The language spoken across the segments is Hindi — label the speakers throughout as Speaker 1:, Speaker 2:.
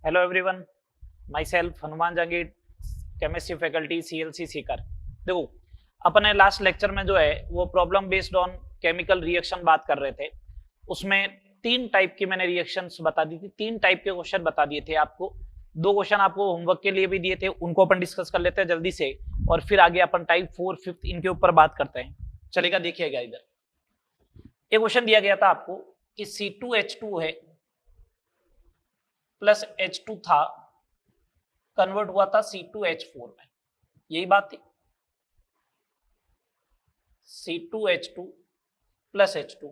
Speaker 1: Hello everyone, my self Hanuman Jahangir, chemistry faculty CLC Sikar. देखो, अपने लास्ट लेक्चर में जो है वो problem based on chemical reaction बात कर रहे थे। उसमें तीन टाइप की मैंने रिएक्शंस बता दी थी, तीन टाइप के क्वेश्चन बता दिए थे आपको। दो क्वेश्चन आपको होमवर्क के लिए भी दिए थे, उनको अपन डिस्कस कर लेते हैं जल्दी से, और फिर आगे अपन टाइप 4, 5 इनके ऊपर बात करते हैं। चलेगा, देखिएगा इधर एक क्वेश्चन दिया गया था आपको कि C2H2 है प्लस H2 था, कन्वर्ट हुआ था C2H4 में। यही बात थी, C2H2 प्लस H2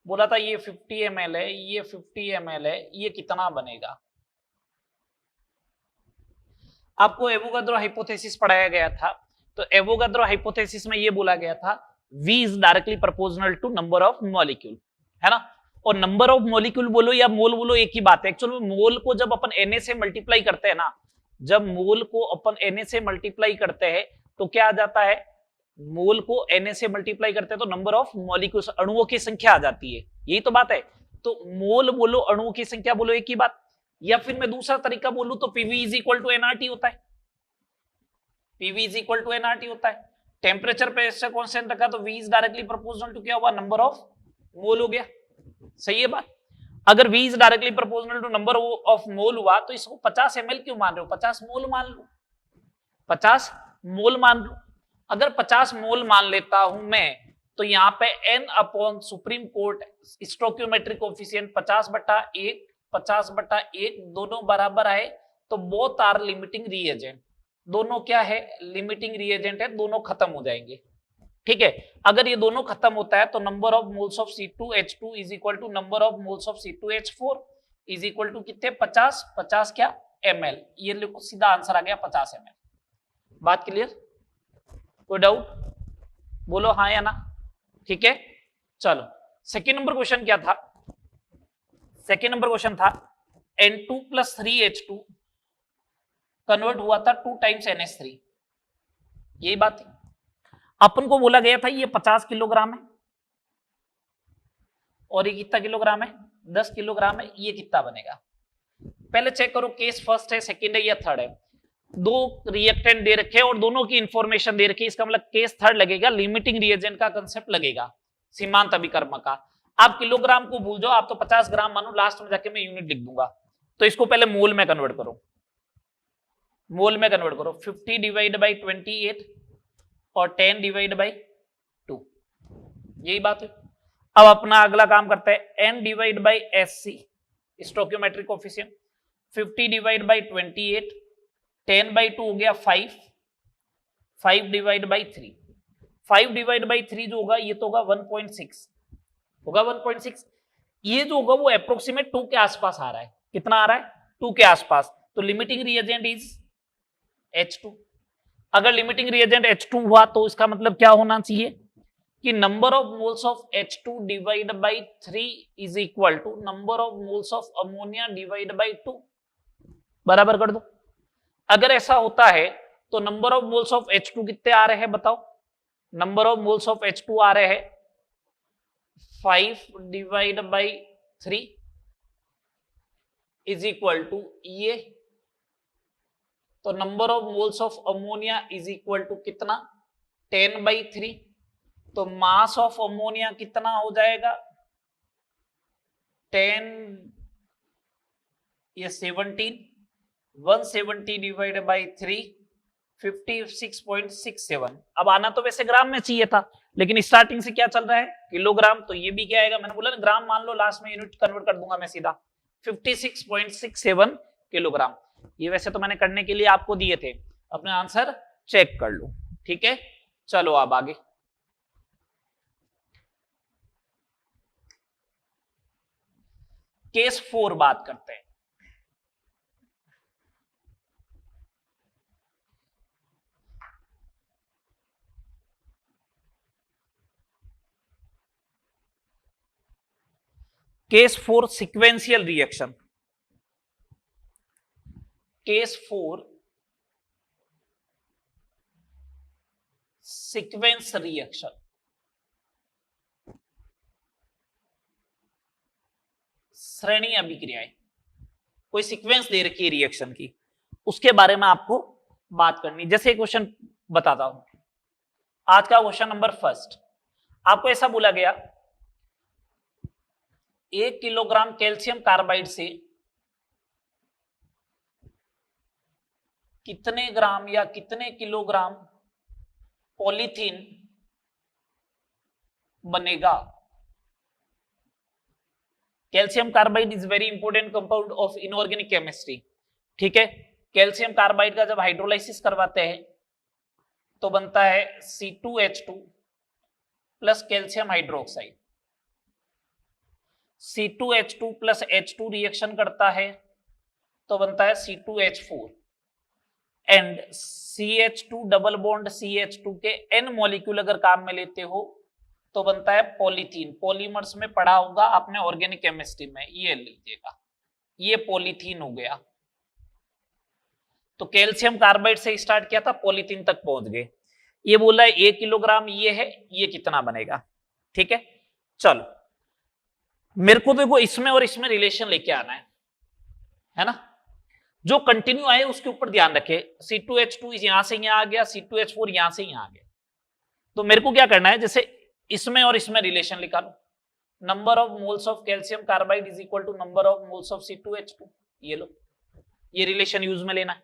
Speaker 1: बोला था ये 50 ml है, ये 50 ml है, ये कितना बनेगा। आपको एवोगाद्रो हाइपोथेसिस पढ़ाया गया था, तो एवोगाद्रो हाइपोथेसिस में ये बोला गया था V is directly proportional to number of molecule, है ना। और नंबर ऑफ मॉलिक्यूल बोलो या मोल बोलो, एक ही बात है। एक्चुअली मोल को जब अपन Na से मल्टीप्लाई करते हैं ना, जब मोल को अपन Na से मल्टीप्लाई करते हैं तो क्या आ जाता है, मोल को Na से मल्टीप्लाई करते हैं तो नंबर ऑफ मॉलिक्यूल्स, अणुओं की संख्या आ जाती है। यही तो बात है। तो मोल बोलो, अणुओं की संख्या बोलो, एक ही बात। या फिर मैं दूसरा तरीका बोलूं तो PV is equal to NRT होता है। PV is equal to NRT होता है। टेम्परेचर प्रेशर कांस्टेंट रखा तो V is directly proportional to क्या हुआ, नंबर ऑफ मोल हो गया। सही है बात। अगर V is directly proportional to number of mole हुआ तो इसको 50 ml क्यों मान रहे हो, 50 मोल मान लो, 50 मोल मान लो। अगर 50 मोल मान लेता हूं मैं, तो यहां पे n upon supreme court stoichiometric coefficient 50/1 50/1 दोनों बराबर आए तो बोथ आर लिमिटिंग रिएजेंट। दोनों क्या है, लिमिटिंग रिएजेंट है, दोनों खत्म हो जाएंगे। ठीक है। अगर ये दोनों खत्म होता है तो number of moles of C2H2 is equal to number of moles of C2H4 is equal to कितने, 50 50 क्या ml। ये लिखो, सीधा आंसर आ गया 50 ml। बात क्लियर, कोई डाउट बोलो हाँ या ना। ठीक है, चलो सेकेंड नंबर क्वेश्चन क्या था। सेकेंड नंबर क्वेश्चन था N2 प्लस 3H2 कन्वर्ट हुआ था 2 टाइम्स NH3। यही बात है। अपन को बोला गया था ये 50 किलोग्राम है और ये कितना किलोग्राम है, 10 किलोग्राम है। ये कितना बनेगा, पहले चेक करो केस फर्स्ट है, सेकंड है या थर्ड है। दो रिएक्टेंट दे रखे और दोनों की इंफॉर्मेशन दे रखी है, इसका मतलब केस थर्ड लगेगा, लिमिटिंग रिएजेंट का कंसेप्ट लगेगा, सीमांत अभिकर्म का। आप किलोग्राम को भूल जाओ, आप तो 50 ग्राम मानो, लास्ट में जाके मैं यूनिट लिख दूंगा। तो इसको पहले मोल में कन्वर्ट करो, मोल में कन्वर्ट करो। 50 डिवाइड बाई 28 और 10 डिवाइड बाई 2, यही बात है। अब अपना अगला काम करते हैं, n divide by SC stoichiometric coefficient, 50 divide by 28, 10 by 2 हो गया 5, 5 डिवाइड बाई 3, 5 डिवाइड बाई 3 जो होगा ये तो होगा 1.6 होगा, 1.6। ये जो होगा वो अप्रोक्सीमेट 2 के आसपास आ रहा है। कितना आ रहा है, 2 के आसपास। तो लिमिटिंग रिएजेंट इज H2। अगर लिमिटिंग रिएजेंट H2 हुआ तो इसका मतलब क्या होना चाहिए कि number of moles of H2 divide by 3 is equal to number of moles of ammonia divide by 2। बराबर कर दो। अगर ऐसा होता है तो number of moles of H2 कितने आ रहे हैं बताओ, number of moles of H2 आ रहे हैं 5 divide by 3 is equal to ये, तो number of moles of ammonia is equal to कितना, 10/3। तो मास ऑफ अमोनिया कितना हो जाएगा, 10 ये 17, 170 डिवाइड बाई 3 56.67। अब आना तो वैसे ग्राम में चाहिए था, लेकिन स्टार्टिंग से क्या चल रहा है, किलोग्राम। तो ये भी क्या आएगा, मैंने बोला ना ग्राम मान लो, लास्ट में यूनिट कन्वर्ट कर दूंगा मैं सीधा, 56.67 किलोग्राम। ये वैसे तो मैंने करने के लिए आपको दिए थे, अपने आंसर चेक कर लो। ठीक है, चलो अब आगे केस 4 बात करते हैं। Case 4 sequential reaction. Case 4 sequence reaction, श्रेणी अभिक्रियाएं। कोई सीक्वेंस दे रखी है रिएक्शन की, उसके बारे में आपको बात करनी। जैसे क्वेश्चन बताता हूं, आज का क्वेश्चन नंबर फर्स्ट, आपको ऐसा बोला गया 1 किलोग्राम कैल्शियम कार्बाइड से कितने ग्राम या कितने किलोग्राम पॉलीथीन बनेगा। Calcium carbide is very important compound of inorganic chemistry, ठीक है। कैल्शियम कार्बाइड का जब हाइड्रोलाइसिस करवाते हैं तो बनता है C2H2 plus calcium hydroxide. C2H2 plus H2 reaction करता है तो बनता है C2H4 and CH2 double bond CH2 के N मॉलिक्यूल अगर काम में लेते हो तो बनता है पॉलीथीन। पॉलीमर्स में पढ़ा होगा आपने ऑर्गेनिक केमिस्ट्री में, ये लीजिएगा, ये पॉलीथीन हो गया। तो कैल्शियम कार्बाइड से स्टार्ट किया था, पॉलीथीन तक पहुंच गए। ये बोला है 1 किलोग्राम ये है, ये कितना बनेगा, ठीक है। चलो मेरे को देखो इसमें और इसमें रिलेशन लेके आना है ना। जो कंटिन्यू आए उसके ऊपर ध्यान रखे। C2H2 यहां से यहां आ गया, C2H4 यहां से यहां आ गया। तो मेरे को क्या करना है, जैसे इसमें और इसमें रिलेशन निकालो। Number of moles of calcium carbide is equal to number of moles of C2H2, ये लो, ये रिलेशन यूज में लेना है।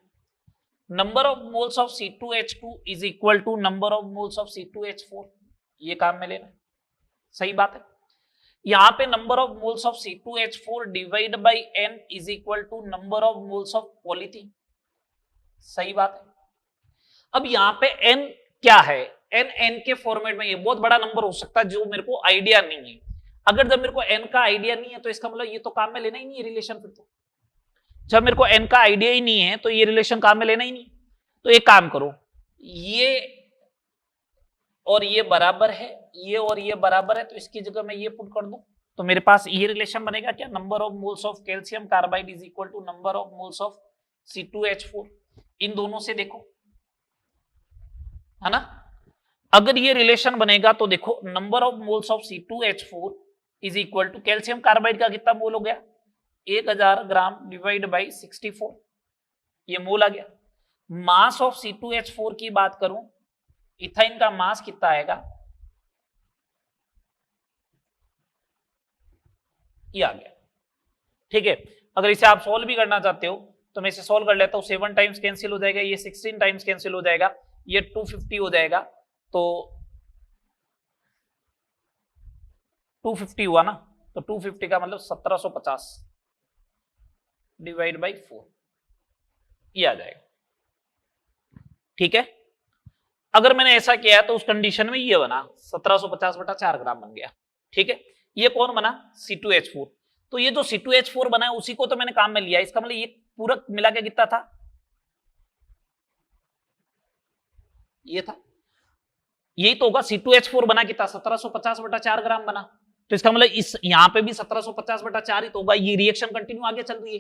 Speaker 1: Number of moles of C2H2 is equal to number of moles of C2H4, ये काम में लेना है, सही बात है। यहां पे number of moles of C2H4 divide by N is equal to number of moles of polythene, सही बात है। अब यहां पे N क्या है, N के फॉर्मेट में, ये बहुत बड़ा नंबर हो सकता है जो मेरे को आइडिया नहीं है। अगर जब मेरे को N का आइडिया नहीं है तो इसका मतलब ये तो काम में लेना ही नहीं है रिलेशन। फिर तो जब मेरे को N का आइडिया ही नहीं है तो ये रिलेशन काम में लेना ही नहीं। तो एक काम करो, ये और ये बराबर है, ये और ये बराबर है, तो इसकी जगह मैं ये पुट कर दूं तो मेरे पास ये रिलेशन बनेगा क्या, number of moles of calcium carbide is equal to number of moles of C2H4। इन दोनों से देखो, है ना। अगर ये रिलेशन बनेगा तो देखो number of moles of C2H4 is equal to calcium carbide का कितना मोल हो गया, 1000 ग्राम डिवाइड बाई 64, ये मोल आ गया। मास ऑफ C2H4 की बात करूं, इथाइन का मास कितना आएगा, ये आ गया, ठीक है। अगर इसे आप सॉल्व भी करना चाहते हो तो मैं इसे सॉल्व कर लेता हूं। 7 टाइम्स कैंसिल हो जाएगा, ये 16 टाइम्स कैंसिल हो जाएगा, ये 250 हो जाएगा, तो 250 हुआ ना, तो 250 का मतलब 1750 डिवाइड बाई 4, ये आ जाएगा, ठीक है। अगर मैंने ऐसा किया तो उस कंडीशन में ये बना 1750/4 ग्राम बन गया, ठीक है। ये कौन बना, C2H4। तो ये जो C2H4 बना है उसी को तो मैंने काम में लिया, इसका मतलब ये पूरा मिला के कितना था, ये था, यही तो होगा। C2H4 बना कितना, 1750/4 ग्राम बना, तो इसका मतलब इस यहां पे भी 1750/4 ही तो होगा। ये रिएक्शन कंटिन्यू आगे चल रही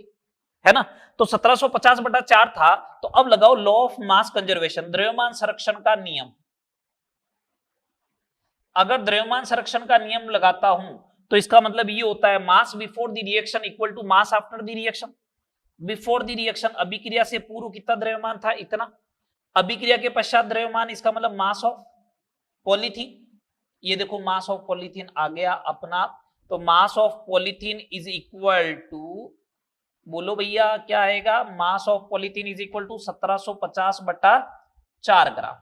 Speaker 1: है ना। तो 1750/4 था, तो अब लगाओ लॉ ऑफ मास कंजर्वेशन, द्रव्यमान संरक्षण का नियम। अगर द्रव्यमान संरक्षण का नियम लगाता हूं तो इसका मतलब ये होता है mass before the reaction equal to mass after the reaction. Before the reaction अभिक्रिया से पूर्व कितना द्रव्यमान था, इतना। अभिक्रिया के पश्चात द्रव्यमान, इसका मतलब मास ऑफ पॉलीथीन, ये देखो मास ऑफ पॉलीथीन आ गया अपना। तो mass of polythene is equal to, बोलो भैया क्या आएगा, mass of polythene is equal to 1750/4 gram,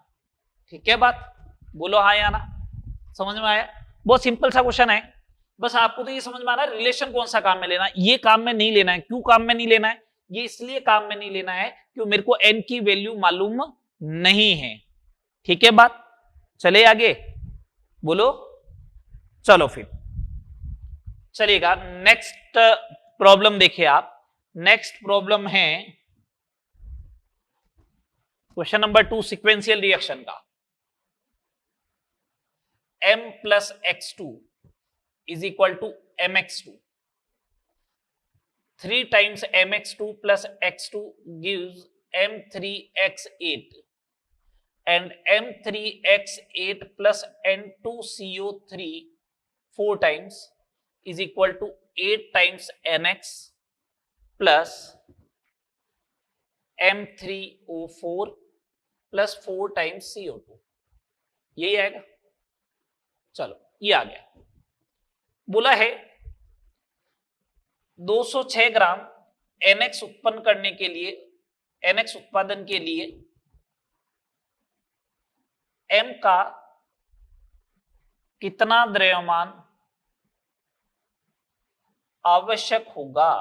Speaker 1: ठीक है बात, बोलो हाँ या ना, समझ में आया। बहुत सिंपल सा क्वेश्चन है, बस आपको तो ये समझ में आ रहा है रिलेशन कौन सा काम में लेना है, ये काम में नहीं लेना है। क्यों काम में नहीं लेना है, ये इसलिए काम में नहीं लेना है क्योंकि मेरे को N की वैल्यू मालूम नहीं है, ठीक है बात। चले आगे, बोलो, चलो फिर चलेगा। नेक्स्ट प्रॉब्लम देखिए आप, नेक्स्ट प्रॉब्लम है क्वेश्चन नंबर 2 सिक्वेंशियल रिएक्शन का। M plus x2 is equal to mx2, 3 times mx2 plus x2 gives m3x8 and m3x8 plus n2CO3 4 times is equal to 8 times nx plus M3O4 plus 4 times CO2, यही आएगा। चलो ये आ गया। बोला है 206 ग्राम NX उत्पन्न करने के लिए, NX उत्पादन के लिए M का कितना द्रव्यमान आवश्यक होगा,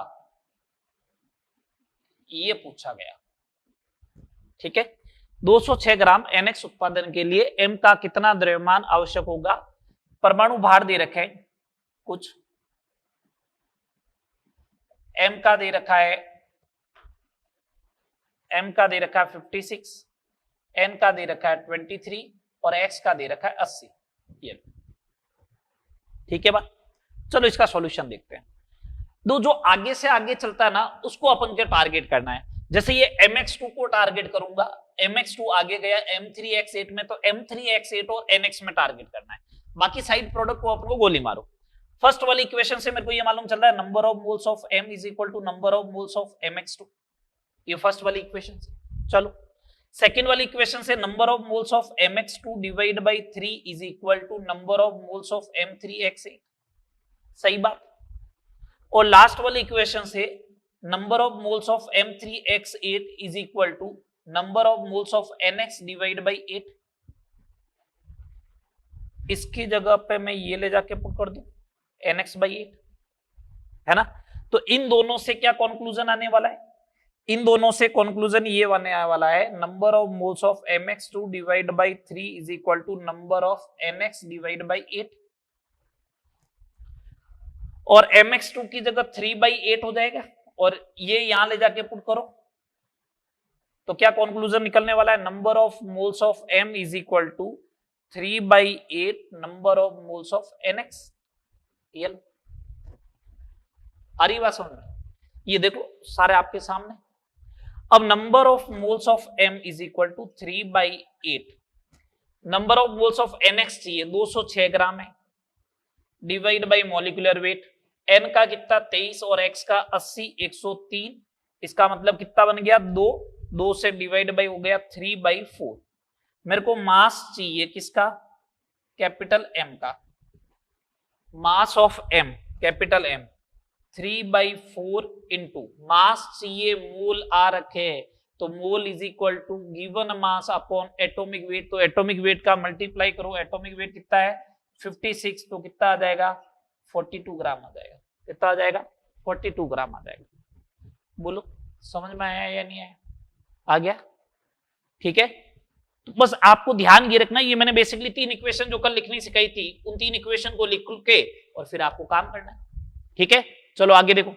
Speaker 1: ये पूछा गया। ठीक है, 206 ग्राम NX उत्पादन के लिए M का कितना द्रव्यमान आवश्यक होगा। परमाणु भार दे रखे हैं कुछ, M का दे रखा है, M का दे रखा है 56, N का दे रखा है 23 और X का दे रखा है 80। ये ठीक है बात। चलो इसका सॉल्यूशन देखते हैं। दो जो आगे से आगे चलता है ना, उसको अपन के टारगेट करना है। जैसे ये MX2 को टारगेट करूंगा, MX2 आगे गया M3X8 में, तो M3X8 और NX में टारगेट करना है। बाकी साइड प्रोडक्ट को अपन को गोली मारो। फर्स्ट वाली इक्वेशन से मेरे को ये मालूम चल रहा है number of moles of M is equal to number of moles of MX2, ये फर्स्ट वाली इक्वेशन से। चलो सेकेंड वाली इक्वेशन से number of moles of MX2 divide by 3 is equal to number of moles of M3X8, सही बात। और लास्ट वाली इक्वेशन से number of moles of M3X8 is equal to number of moles of NX divide by 8। इसकी जगह पे मैं ये ले जाके पुट कर दूं NX बाई 8, है ना। तो इन दोनों से क्या कंक्लूजन आने वाला है, इन दोनों से कंक्लूजन ये आने वाला है number of moles of MX2 divide by 3 is equal to number of NX divide by 8। और MX2 की जगह 3/8 हो जाएगा, और ये यहां ले जाके पुट करो तो क्या कंक्लूजन निकलने वाला है, number of moles of M is equal to 3/8 number of moles of NX। आ रही बात समझ में? ये देखो सारे आपके सामने। अब number of moles of M is equal to 3/8, number of moles of NX चाहिए 206 ग्राम है, divide by molecular weight. N का कितना 23 और X का 80, 103। इसका मतलब कितना बन गया 2, 2 से डिवाइड बाई हो गया 3/4। मेरे को मास चाहिए किसका, कैपिटल M का, mass of M capital M 3/4 into mass चाहिए, मोल आ रखे हैं तो mole is equal to given mass upon atomic weight. तो एटॉमिक वेट का मल्टीप्लाई करो, एटॉमिक वेट कितना है 56, तो कितना आ जाएगा 42 ग्राम आ जाएगा। कितना आ जाएगा 42 ग्राम आ जाएगा। बोलो समझ में आया या नहीं आया? आ गया, ठीक है। तो बस आपको ध्यान ये रखना, ये मैंने बेसिकली 3 इक्वेशन जो कल लिखनी सिखाई थी, उन 3 इक्वेशन को लिख के और फिर आपको काम करना है, ठीक है। चलो आगे देखो,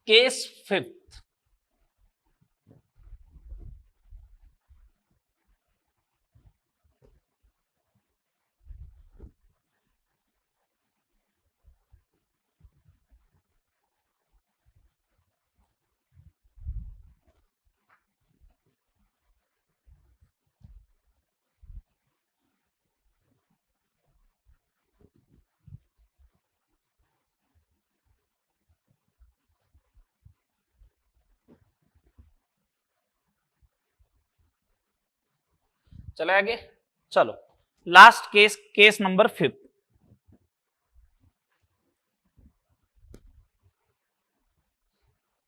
Speaker 1: केस 5। चले आगे, चलो last case, case number 5।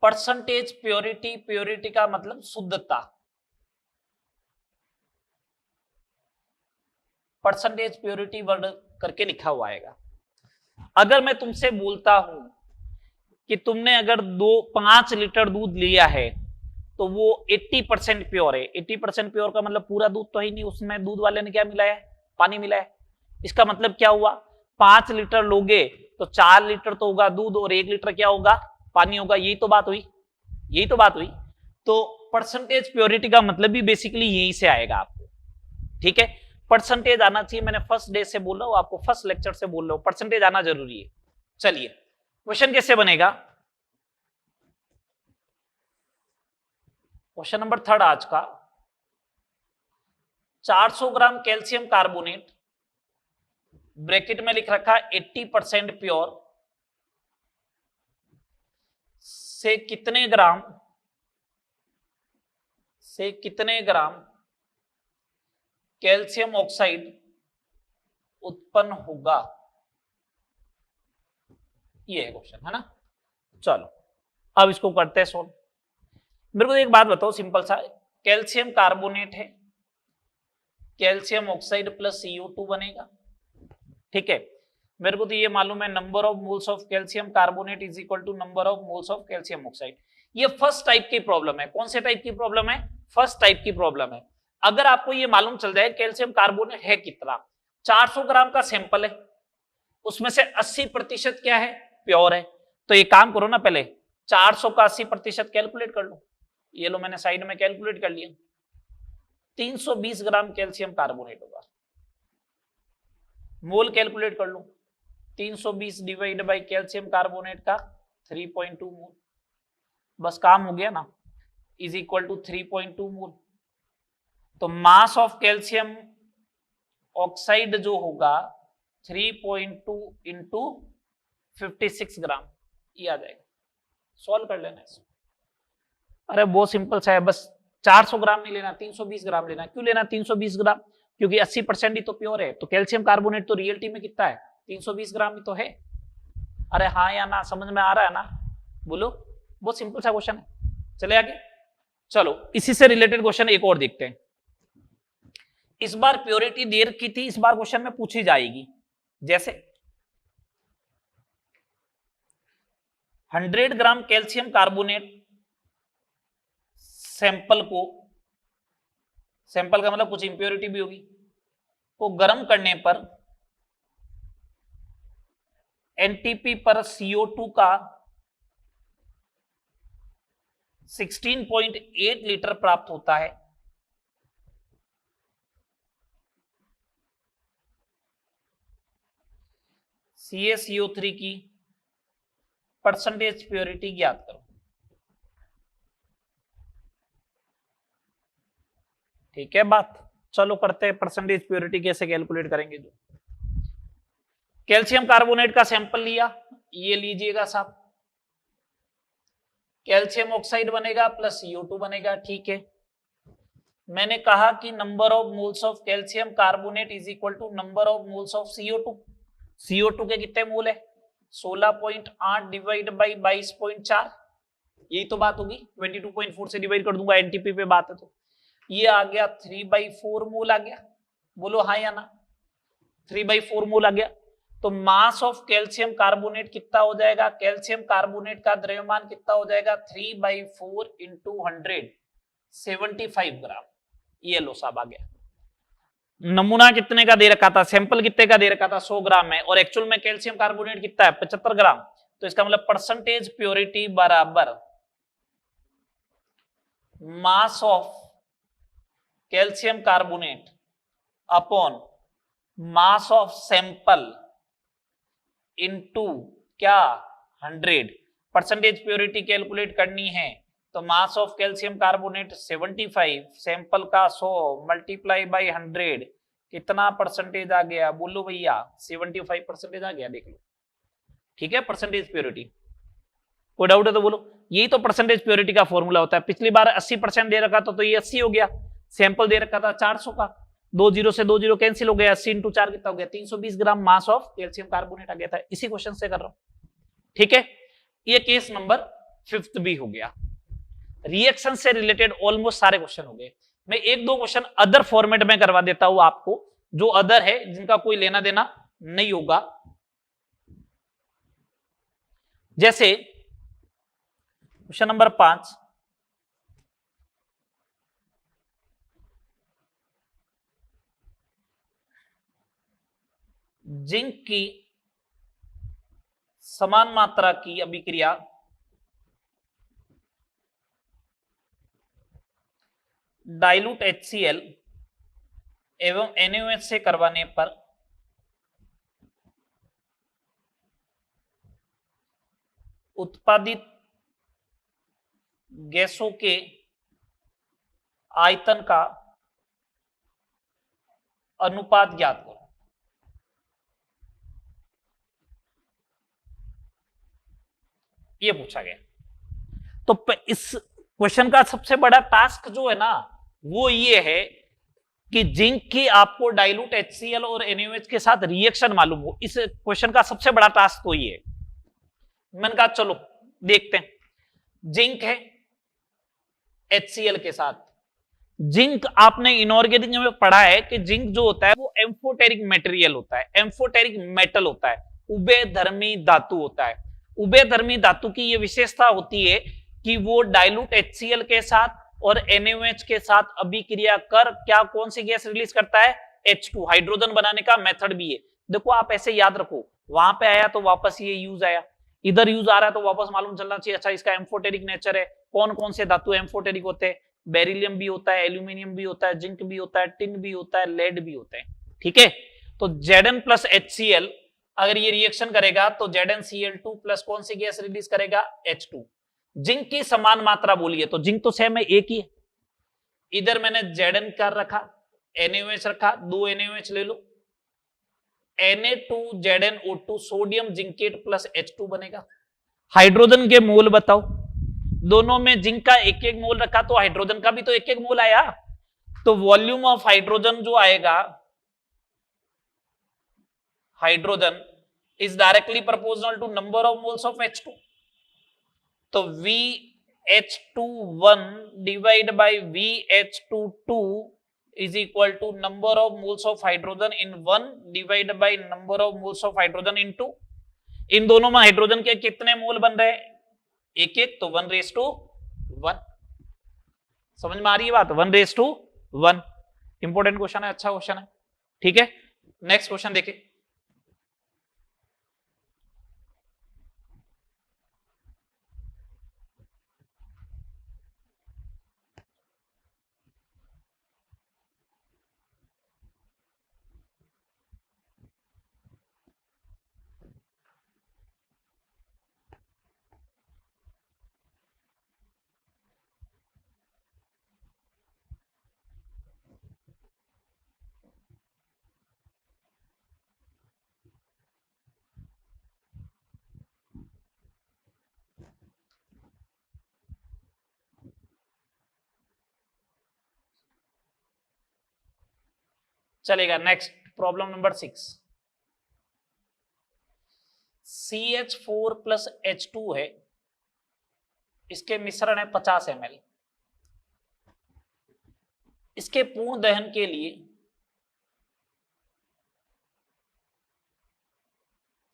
Speaker 1: Percentage purity, purity का मतलब शुद्धता, परसेंटेज प्योरिटी वर्ड करके लिखा हुआ आएगा। अगर मैं तुमसे बोलता हूं कि तुमने अगर 5 लीटर दूध लिया है तो वो 80% प्योर है। 80% प्योर का मतलब पूरा दूध तो ही नहीं, उसमें दूध वाले ने क्या मिलाया है, पानी मिलाया है। इसका मतलब क्या हुआ, 5 लीटर लोगे तो 4 लीटर तो होगा दूध और 1 लीटर क्या होगा, पानी होगा। यही तो बात हुई, यही तो बात हुई। तो परसेंटेज प्योरिटी का मतलब भी बेसिकली यहीं से आएगा आपको, ठीक है। परसेंटेज आना चाहिए, मैंने फर्स्ट डे से बोल रहा हूं आपको, फर्स्ट लेक्चर से बोल रहा हूं, परसेंटेज आना जरूरी है। चलिए क्वेश्चन कैसे बनेगा, क्वेश्चन नंबर 3 आज का, 400 ग्राम कैल्शियम कार्बोनेट, ब्रैकेट में लिख रखा 80% प्योर, से कितने ग्राम कैल्शियम ऑक्साइड उत्पन्न होगा, ये है क्वेश्चन, है ना। चलो अब इसको करते हैं सोल्व। मेरे को एक बात बताओ सिंपल सा, कैल्शियम कार्बोनेट है, कैल्शियम ऑक्साइड प्लस CO2 बनेगा, ठीक है। मेरे को तो ये मालूम है number of moles of calcium carbonate is equal to number of moles of calcium oxide. ये फर्स्ट टाइप की प्रॉब्लम है। कौन से टाइप की प्रॉब्लम है? फर्स्ट टाइप की प्रॉब्लम है। अगर आपको ये मालूम चल जाए कैल्शियम कार्बोनेट है कितना, 400 ग्राम का सैंपल है, उसमें से 80% क्या है? प्योर है। तो ये काम करो ना, पहले 400 का 80% कैलकुलेट कर लो। ये लो मैंने साइड में कैलकुलेट कर लिया, 320 ग्राम कैल्शियम कार्बोनेट होगा। मोल कैलकुलेट कर लो, 320 डिवाइड बाई कैल्शियम कार्बोनेट का 3.2 मोल, बस काम हो गया ना, इज इक्वल टू 3.2 मोल। तो मास ऑफ कैल्शियम ऑक्साइड जो होगा 3.2 इंटू 56 ग्राम, ये आ जाएगा। सॉल्व कर लेना इसको। अरे बहुत सिंपल सा है, बस 400 ग्राम नहीं लेना, 320 ग्राम लेना। क्यों लेना 320 ग्राम? क्योंकि 80% ही तो प्योर है। तो कैल्शियम कार्बोनेट तो रियलिटी में कितना है? 320 ग्राम ही तो है। अरे हाँ या ना, समझ में आ रहा है ना? बोलो, बहुत सिंपल सा क्वेश्चन है। चले आगे। चलो इसी से रिलेटेड क्वेश्चन एक और देखते हैं। इस बार प्योरिटी दे रखी थी, इस बार क्वेश्चन में पूछी जाएगी। जैसे 100 ग्राम कैल्शियम कार्बोनेट सैंपल का मतलब कुछ इंप्योरिटी भी होगी, को गर्म करने पर एनटीपी पर CO2 का 16.8 लीटर प्राप्त होता है। CaCO3 की परसेंटेज प्योरिटी ज्ञात करो। ठीक है बात, चलो करते हैं। परसेंटेज प्योरिटी कैसे कैलकुलेट करेंगे? जो कैल्शियम कार्बोनेट का सैंपल लिया, ये लीजिएगा साहब, कैल्शियम ऑक्साइड बनेगा प्लस CO2 बनेगा, ठीक है। मैंने कहा कि number of moles of calcium carbonate is equal to number of moles of CO2। CO2 के कितने मोल है? 16.8 डिवाइड बाई 22.4, यही तो बात होगी। 22.4 से डिवाइड कर दूंगा, एनटीपी पे बात है तो ये आ गया 3/4 मोल आ गया। बोलो हाँ या ना? 3/4 मोल आ गया। तो मास ऑफ कैल्शियम कार्बोनेट कितना हो जाएगा? कैल्शियम कार्बोनेट का द्रव्यमान कितना हो जाएगा? 3/4 इंटू 100, 75 ग्राम। ये लो साहब आ गया। नमूना कितने का दे रखा था? सैंपल कितने का दे रखा था? 100 ग्राम में, और एक्चुअल में कैल्शियम कार्बोनेट कितना है? 75 ग्राम। तो इसका मतलब परसेंटेज प्योरिटी बराबर mass of calcium carbonate upon mass of sample into क्या? 100। परसेंटेज प्योरिटी कैलकुलेट करनी है तो mass of calcium carbonate 75, sample का 100 मल्टीप्लाई बाई 100, कितना परसेंटेज आ गया? बोलो भैया, 75% आ गया। देख लो, ठीक है। परसेंटेज प्योरिटी, कोई डाउट है तो बोलो। यही तो परसेंटेज प्योरिटी का फॉर्मूला होता है। पिछली बार 80% दे रखा था तो ये 80 हो गया। सैंपल दे रखा था 400 का, 2 जीरो से 2 जीरो कैंसिल हो गया, 80 इंटू 4 कितना हो गया? 320 ग्राम मास ऑफ कैल्शियम कार्बोनेट आ गया था। इसी क्वेश्चन से कर रहा हूं, ठीक है। ये केस नंबर 5 भी हो गया। रिएक्शन से रिलेटेड ऑलमोस्ट सारे क्वेश्चन हो गए। मैं एक दो क्वेश्चन अदर फॉर्मेट में करवा देता हूं आपको, जो अदर है, जिनका कोई लेना देना नहीं होगा। जैसे क्वेश्चन नंबर 5, जिंक की समान मात्रा की अभिक्रिया डाइल्यूट HCl एवं NaOH से करवाने पर उत्पादित गैसों के आयतन का अनुपात ज्ञात करो। ये पूछा गया। तो इस क्वेश्चन का सबसे बड़ा टास्क जो है ना वो ये है कि जिंक की आपको डाइल्यूट HCl और NaOH के साथ रिएक्शन मालूम हो। इस क्वेश्चन का सबसे बड़ा टास्क तो ये है। मैंने कहा चलो देखते हैं। जिंक है HCl के साथ। जिंक आपने इनऑर्गेनिक में पढ़ा है कि जिंक जो होता है वो एम्फोटेरिक मटेरियल होता है, एम्फोटेरिक मेटल होता है, उभयधर्मी धातु होता है। उभयधर्मी धातु की ये विशेषता होती है कि वो डाइल्यूट HCl के साथ और NaOH के साथ अभिक्रिया कर क्या कौन सी गैस रिलीज करता है, H2। हाइड्रोजन बनाने का मेथड भी है। देखो आप ऐसे याद रखो, वहां पे आया तो वापस ये यूज आया, इधर यूज आ रहा है तो वापस मालूम चलना चाहिए अच्छा इसका एम्फोटेरिक नेचर है। कौन कौन से धातु एम्फोटेरिक होते हैं, बेरिलियम भी होता है, एल्यूमिनियम भी होता है, जिंक भी होता है, टिन भी होता है, लेड भी होता है। ठीक है, तो Zn प्लस HCl अगर ये रिएक्शन करेगा तो ZnCl2 प्लस कौन सी गैस रिलीज करेगा, H2। जिंक की समान मात्रा बोलिए तो जिंक तो सेम है, एक ही है। इधर मैंने Zn कर रखा, NaOH रखा, 2 NaOH ले लो, Na2ZnO2 sodium zincate plus H2 बनेगा। हाइड्रोजन के मोल बताओ, दोनों में जिंक का एक एक मोल रखा तो हाइड्रोजन का भी तो एक एक मोल आया, तो वॉल्यूम ऑफ हाइड्रोजन जो आएगा, hydrogen is directly proportional to number of moles of H2। तो VH21 divide by VH22 is equal to number of moles of hydrogen in 1 divided by number of moles of hydrogen in 2। इन दोनों में हाइड्रोजन के कितने मोल बन रहे हैं, एक एक, तो 1:1। समझ में आ रही है बात, 1:1। इंपॉर्टेंट क्वेश्चन है, अच्छा क्वेश्चन है। ठीक है, नेक्स्ट क्वेश्चन देखें। चलेगा, next problem number 6। CH4 plus H2 है, इसके मिश्रण है 50 ml। इसके पूर्ण दहन के लिए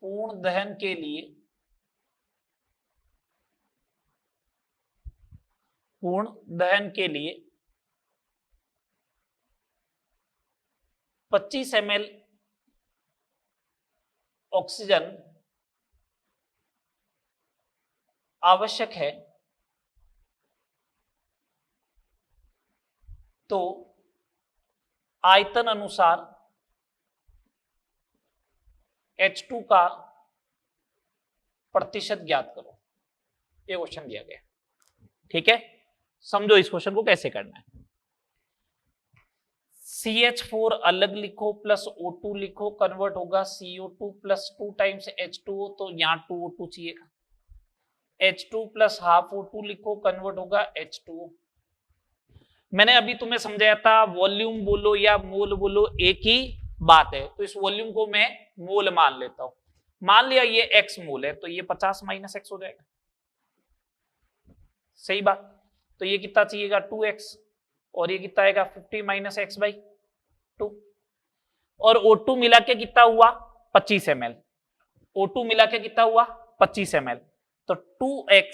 Speaker 1: पूर्ण दहन के लिए 25 ml ऑक्सीजन आवश्यक है, तो आयतन अनुसार H2 का प्रतिशत ज्ञात करो। ये क्वेश्चन दिया गया। ठीक है, समझो इस क्वेश्चन को कैसे करना है। CH4 अलग लिखो प्लस O2 लिखो, कन्वर्ट होगा CO2 प्लस 2 टाइम्स H2O, तो यहां 2O2 चाहिएगा। H2 प्लस हाफ O2 लिखो, कन्वर्ट होगा H2O। मैंने अभी तुम्हें समझाया था वॉल्यूम बोलो या मोल बोलो एक ही बात है, तो इस वॉल्यूम को मैं मोल मान लेता हूं। मान लिया ये x मोल है, तो ये 50 माइनस x हो जाएगा, सही बात। तो ये कितना चाहिएगा, 2x, और ये कितना आएगा 50 माइनस x बाई 2, और O2 मिला के कितना हुआ 25 ml। O2 मिला के कितना हुआ 25 ml, तो 2x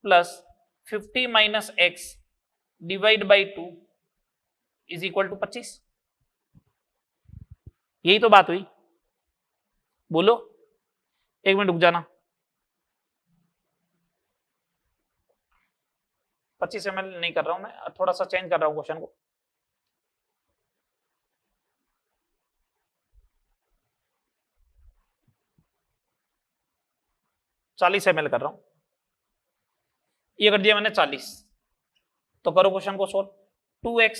Speaker 1: plus 50 minus x divide by 2 is equal to 25। यही तो बात हुई, बोलो। एक मिनट रुक जाना, 25 ml नहीं कर रहा हूं मैं, थोड़ा सा चेंज कर रहा हूं क्वेश्चन को। चालीस ml कर रहा हूं, ये कर दिया मैंने 40। तो करो क्वेश्चन को सोल्व। 2x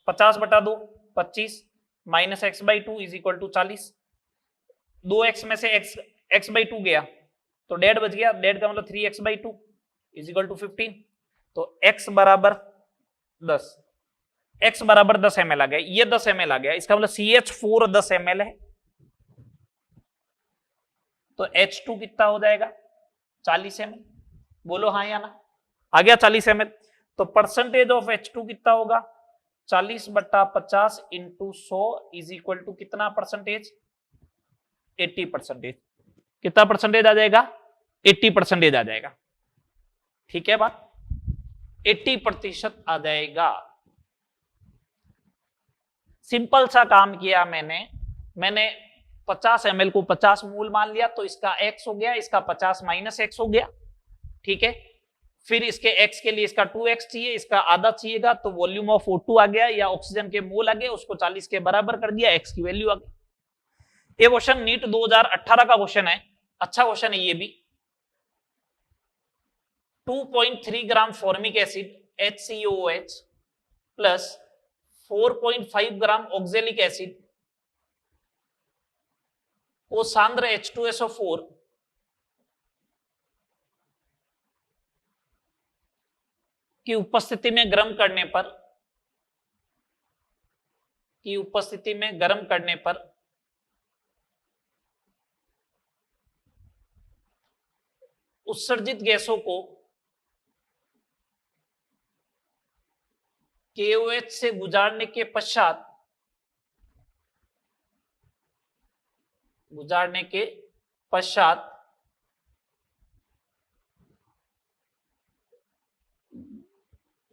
Speaker 1: 50 बटा 2 25 minus x by 2 is equal to 40। 2x में से x बाई 2 गया तो डेढ़ बच गया, डेढ़ का मतलब 3x by 2, is equal to 15। तो x बराबर 10, x बराबर 10 ml आ गया, ये 10 ml आ गया, इसका मतलब CH4 10 ml है, तो H2 कितना हो जाएगा 40 ml। बोलो हाँ या ना, आ गया 40 ml। तो परसेंटेज ऑफ H2 कितना होगा 40/50 इंटू 100 इज इक्वल टू कितना परसेंटेज 80%। कितना परसेंटेज आ जाएगा 80% आ जाएगा। ठीक है बात, 80% आ जाएगा। सिंपल सा काम किया मैंने 50 ml को 50 मोल मान लिया, तो इसका x हो गया, इसका 50 माइनस x हो गया। ठीक है, फिर इसके x के लिए इसका 2x चाहिए, इसका आधा चाहिएगा, तो वॉल्यूम ऑफ O2 आ गया या ऑक्सीजन के मोल आ गए, उसको 40 के बराबर कर दिया, x की वैल्यू आ गई। ये क्वेश्चन नीट 2018 का क्वेश्चन है, अच्छा क्वेश्चन है ये भी। 2.3 ग्राम फॉर्मिक एसिड HCOOH प्लस 4.5 ग्राम ऑक्जेलिक एसिड को सांद्र H2SO4 की उपस्थिति में गर्म करने पर उत्सर्जित गैसों को KOH से गुजारने के पश्चात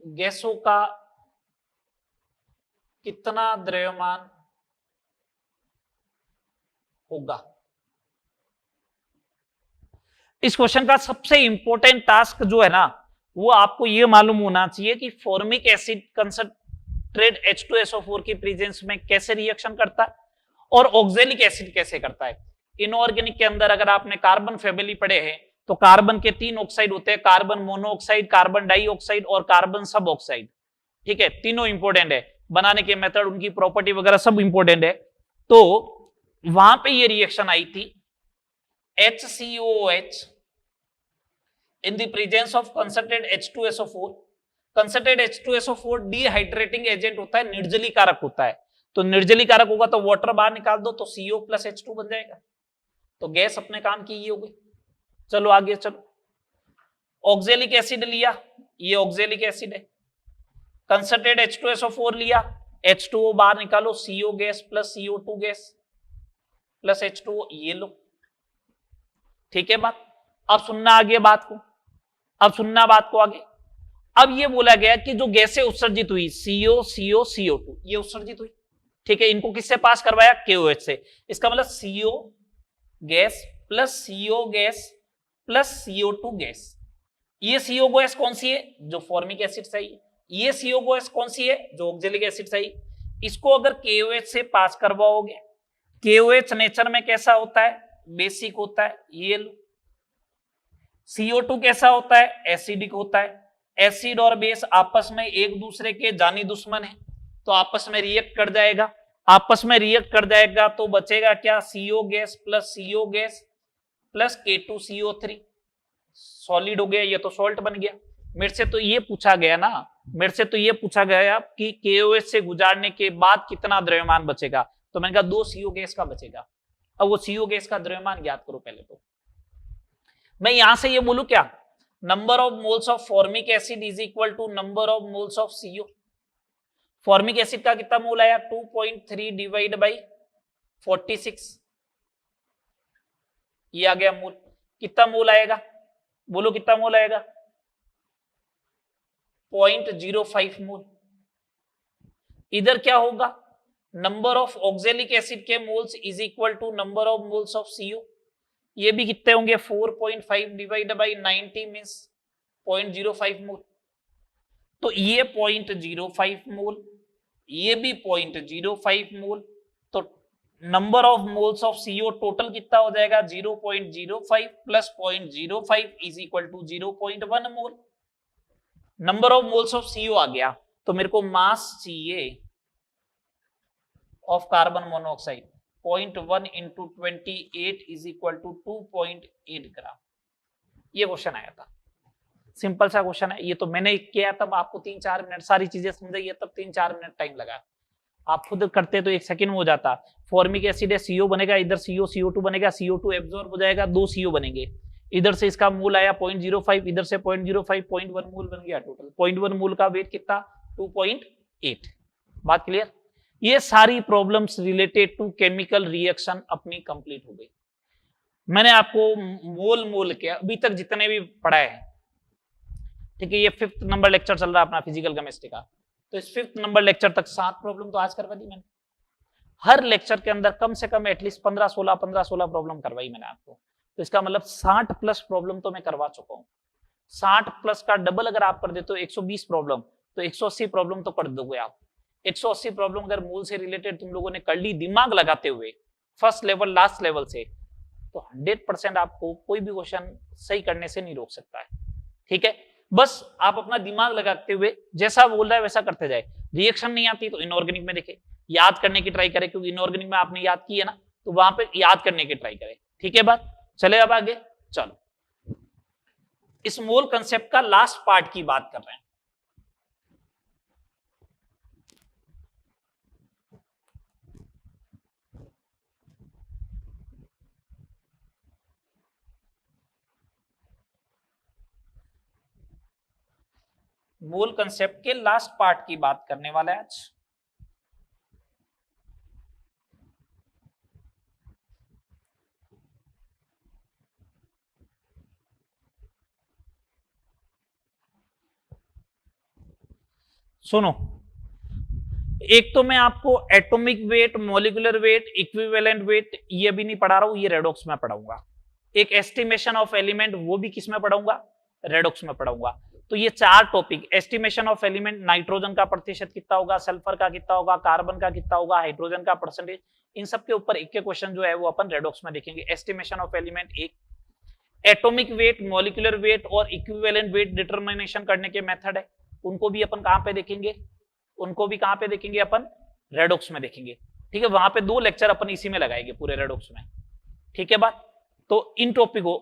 Speaker 1: गैसों का कितना द्रव्यमान होगा। इस क्वेश्चन का सबसे इंपॉर्टेंट टास्क जो है ना, वो आपको ये मालूम होना चाहिए कि फॉर्मिक एसिड कंसंट्रेट H2SO4 की प्रेजेंस में कैसे रिएक्शन करता है और ऑक्जेलिक एसिड कैसे करता है। इनऑर्गेनिक के अंदर अगर आपने कार्बन फैमिली पढ़े हैं तो कार्बन के 3 ऑक्साइड होते हैं, कार्बन मोनोऑक्साइड, कार्बन डाइऑक्साइड और कार्बन सब ऑक्साइड। ठीक है, तीनों इंपॉर्टेंट है, बनाने के मेथड, उनकी प्रॉपर्टी वगैरह सब इंपॉर्टेंट है। तो वहां पे ये रिएक्शन आई थी HCOOH in the presence of concentrated H2SO4। concentrated H2SO4 dehydrating agent होता है, निर्जलीकारक होता है, तो निर्जलीकारक होगा तो वाटर बाहर निकाल दो तो CO प्लस H2 बन जाएगा। तो गैस अपने काम की ये हो गई। चलो आगे चलो, ऑक्जेलिक एसिड लिया, ये ऑक्जेलिक एसिड है, कंसंट्रेटेड H2SO4 लिया, H2O बाहर निकालो, CO gas plus CO2 gas plus H2O, ये लो। ठीक है बात, अब सुनना आगे बात को, आगे। अब ये बोला गया कि जो गैसें उत्सर्जित हुई CO CO CO2 ये उत्सर्जित हुई। ठीक है, इनको किससे पास करवाया KOH से। इसका मतलब CO gas plus CO gas plus CO2 gas. ये CO गैस कौन सी है जो फॉर्मिक एसिड से है, ये CO गैस कौन सी है जो ऑक्जेलिक एसिड से है। इसको अगर KOH से पास करवाओगे, KOH नेचर में कैसा होता है बेसिक होता है, ये लो। CO2 कैसा होता है एसिडिक होता है। एसिड और बेस आपस में एक दूसरे के जानी दुश्मन है, तो आपस में रिएक्ट कर जाएगा, तो बचेगा क्या CO gas plus K2CO3 solid हो गया, ये तो सॉल्ट बन गया। मेरे से तो ये पूछा गया कि KOH से गुजारने के बाद कितना द्रव्यमान बचेगा, तो मैंने कहा 2 CO गैस का बचेगा। अब वो CO गैस का द्रव्यमान ज्ञात करो पहले। तो मैं यहां से ये बोलूं क्या, number of moles of formic acid is equal to number of moles of CO। Formic acid का कितना मोल आया 2.3 डिवाइड बाई 46, ये आ गया मोल। कितना मोल आएगा बोलो, कितना मोल आएगा 0.05 मोल। इधर क्या होगा, नंबर ऑफ ऑक्जेलिक एसिड के moles is equal to number of moles of CO। ये भी कितने होंगे 4.5 डिवाइड बाई 90 मींस 0.05 मोल। तो ये 0.05 मोल, ये भी 0.05 मोल, तो number of moles of CO total कितना हो जाएगा 0.05 plus 0.05 is equal to 0.1 mole. Number of moles of CO आ गया, तो मेरे को मास चाहिए of carbon monoxide 0.1 into 28 is equal to 2.8 gram. ये क्वेश्चन आया था, सिंपल सा क्वेश्चन है ये, तो मैंने किया तब आपको 3-4 मिनट, सारी चीजें समझाइए तब 3-4 मिनट टाइम लगा, आप खुद करते तो 1 सेकंड में हो जाता। फॉर्मिक एसिड है, CO बनेगा, इधर CO CO2 बनेगा, CO2 एब्जॉर्ब हो जाएगा, 2 CO बनेंगे, इधर से इसका मोल आया 0.05, इधर से 0.05, 0.1 मोल बन गया टोटल। 0.1 मोल का वेट कितना, 2.8। बात क्लियर? ये सारी problems related to chemical reaction अपनी कंप्लीट हो गई। मैंने आपको मोल के अभी तक जितने भी पढ़ाए हैं, ठीक है, ये 5th नंबर लेक्चर चल रहा है अपना फिजिकल केमिस्ट्री का, तो इस 5th नंबर लेक्चर तक 7 प्रॉब्लम तो आज करवा दी मैंने। हर लेक्चर के अंदर कम से कम एटलीस्ट 15-16 प्रॉब्लम करवाई मैंने आपको, तो इसका मतलब 60 प्लस प्रॉब्लम तो मैं करवा चुका हूं। 60 प्लस का डबल अगर आप कर देते हो 120 प्रॉब्लम, तो 180 प्रॉब्लम तो कर दोगे आप। 180 प्रॉब्लम अगर मूल से रिलेटेड तुम लोगों ने कर ली दिमाग लगाते हुए, फर्स्ट लेवल लास्ट लेवल से, तो 100% आपको कोई भी क्वेश्चन सही करने से नहीं रोक सकता है। ठीक है, बस आप अपना दिमाग लगाते हुए जैसा बोल रहा है वैसा करते जाए। रिएक्शन नहीं आती तो इनऑर्गेनिक में देखे, याद करने की ट्राई करें, क्योंकि इनऑर्गेनिक में आपने याद की है ना, तो वहां पे याद करने की ट्राई करें। ठीक है बात, चले अब आगे। चलो इस मोल कंसेप्ट का लास्ट पार्ट की बात कर रहे हैं। मोल कंसेप्ट के लास्ट पार्ट की बात करने वाला है आज। सुनो, एक तो मैं आपको atomic weight, molecular weight, equivalent weight ये भी नहीं पढ़ा रहा हूं, ये रेडॉक्स में पढ़ाऊंगा। एक एस्टिमेशन ऑफ एलिमेंट, वो भी किस में पढ़ाऊंगा, रेडॉक्स में पढ़ाऊंगा। तो ये 4 topic, estimation of element, nitrogen का प्रतिशत कितना होगा, सल्फर का कितना होगा, कार्बन का कितना होगा, हाइड्रोजन का परसेंटेज, इन सब के ऊपर एक क्वेश्चन जो है वो अपन रेडॉक्स में देखेंगे। एस्टिमेशन ऑफ एलिमेंट एक, एटॉमिक वेट, मॉलिक्यूलर वेट और इक्विवेलेंट वेट डिटरमिनेशन करने के मेथड है, उनको भी अपन कहां पे देखेंगे, उनको भी कहां पे देखेंगे अपन, रेडॉक्स में देखेंगे। ठीक है, वहां पे 2 लेक्चर अपन इसी में लगाएंगे पूरे रेडॉक्स में। ठीक है बात, तो इन टॉपिक को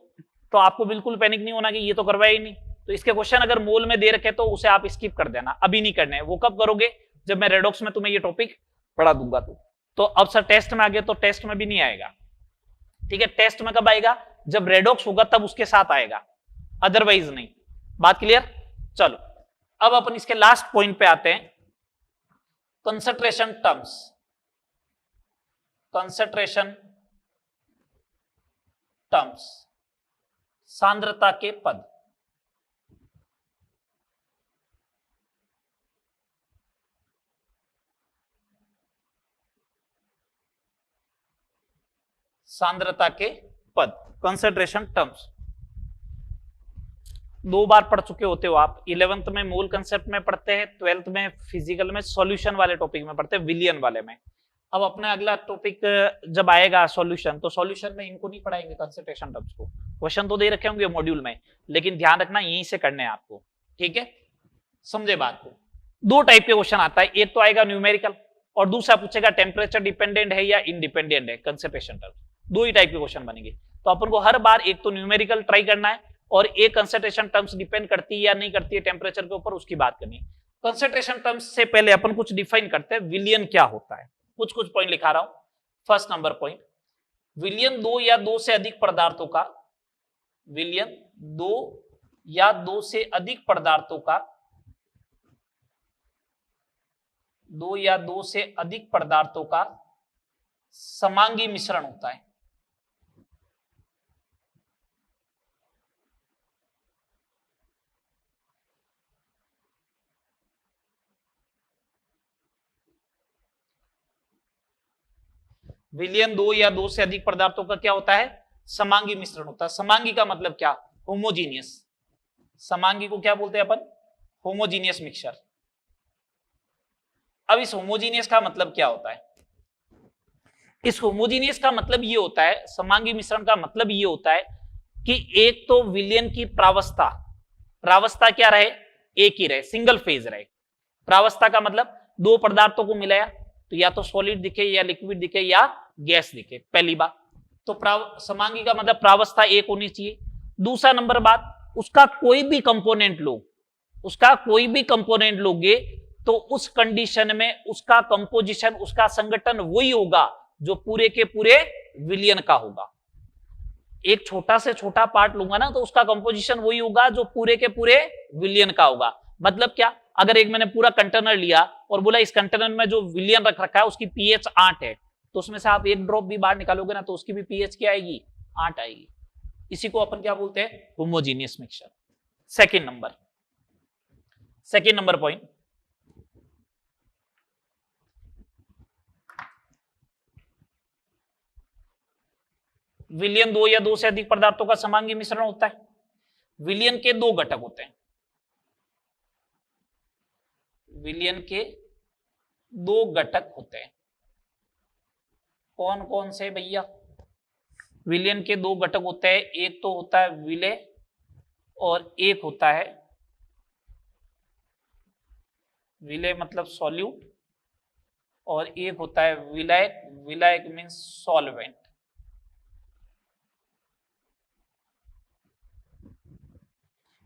Speaker 1: तो आपको बिल्कुल पैनिक नहीं होना कि ये तो करवाया ही नहीं, तो इसके क्वेश्चन अगर मोल में दे रखे तो उसे आप स्किप कर देना, अभी नहीं करने। वो कब करोगे, जब मैं रेडॉक्स में तुम्हें ये टॉपिक पढ़ा दूंगा। तो अब सर टेस्ट में आ गया, तो टेस्ट में भी नहीं आएगा। ठीक है, टेस्ट में कब आएगा, जब रेडॉक्स होगा तब उसके साथ आएगा, अदरवाइज नहीं। बात क्लियर? चलो अब अपन इसके लास्ट पॉइंट पे आते हैं, कंसंट्रेशन टर्म्स। कंसंट्रेशन टर्म्स, सांद्रता के पद। सांद्रता के पद, कंसंट्रेशन टर्म्स 2 बार पढ़ चुके होते हो आप। 11th में मोल कंसेप्ट में पढ़ते हैं, 12th में फिजिकल में सॉल्यूशन वाले टॉपिक में पढ़ते हैं, विलियन वाले में। अब अपना अगला टॉपिक जब आएगा सॉल्यूशन, तो सॉल्यूशन में इनको नहीं पढ़ाएंगे कंसंट्रेशन टर्म्स को। क्वेश्चन तो दे रखे होंगे मॉड्यूल में, लेकिन ध्यान रखना यहीं से करने हैं आपको। ठीक है, समझे बात को। 2 टाइप के क्वेश्चन आता है, एक तो आएगा न्यूमेरिकल और दूसरा पूछेगा टेम्परेचर डिपेंडेंट है या इंडिपेंडेंट है कंसंट्रेशन टर्म्स। 2 ही टाइप के क्वेश्चन बनेंगे, तो अपन को हर बार एक तो न्यूमेरिकल ट्राई करना है और एक कंसंट्रेशन टर्म्स डिपेंड करती है या नहीं करती है टेम्परेचर के ऊपर, उसकी बात करनी है। कंसंट्रेशन टर्म्स से पहले अपन कुछ डिफाइन करते हैं, विलियन क्या होता है। कुछ पॉइंट लिखा रहा हूं। फर्स्ट नंबर पॉइंट, विलियन 2 या 2 से अधिक पदार्थों का, विलियन 2 या 2 से अधिक पदार्थों का, 2 या 2 से अधिक पदार्थों का समांगी मिश्रण होता है। विलियन 2 या 2 से अधिक पदार्थों का क्या होता है, समांगी मिश्रण होता है। समांगी का मतलब क्या, होमोजीनियस। समांगी को क्या बोलते हैं अपन, होमोजीनियस मिक्सचर। अब इस होमोजीनियस का मतलब क्या होता है, इस होमोजीनियस का मतलब ये होता है, समांगी मिश्रण का मतलब ये होता है कि एक तो विलियन की प्रावस्था, प्रावस्था क्या रहे, एक ही रहे, सिंगल फेज रहे। प्रावस्था का मतलब 2 पदार्थों को मिलाया तो या तो सॉलिड दिखे या लिक्विड दिखे या गैस दिखे, पहली बात। तो समांगी का मतलब प्रावस्था एक होनी चाहिए। दूसरा नंबर बात, उसका कोई भी कंपोनेंट लो, उसका कोई भी कंपोनेंट लोगे तो उस कंडीशन में उसका कंपोजिशन, उसका संगठन वही होगा जो पूरे के पूरे विलियन का होगा। एक छोटा से छोटा पार्ट लूंगा ना तो उसका कंपोजिशन वही होगा जो पूरे के पूरे विलियन का होगा। मतलब क्या, अगर एक मैंने पूरा कंटेनर लिया और बोला इस कंटेनर में जो विलियन रख रखा है उसकी पीएच 8 है, तो उसमें से आप एक ड्रॉप भी बाहर निकालोगे ना तो उसकी भी पीएच क्या आएगी, 8 आएगी। इसी को अपन क्या बोलते हैं, homogeneous mixture. Second number point, विलियन दो या दो से अधिक पदार्थों का समांगी मिश्रण होता है। विलियन के दो घटक होते हैं, विलियन के दो घटक होते हैं। कौन कौन से भैया, विलियन के दो घटक होते हैं, एक तो होता है विलेय और एक होता है, विलेय मतलब सॉल्यूट, और एक होता है विलायक। विलायक मीन्स सॉल्वेंट।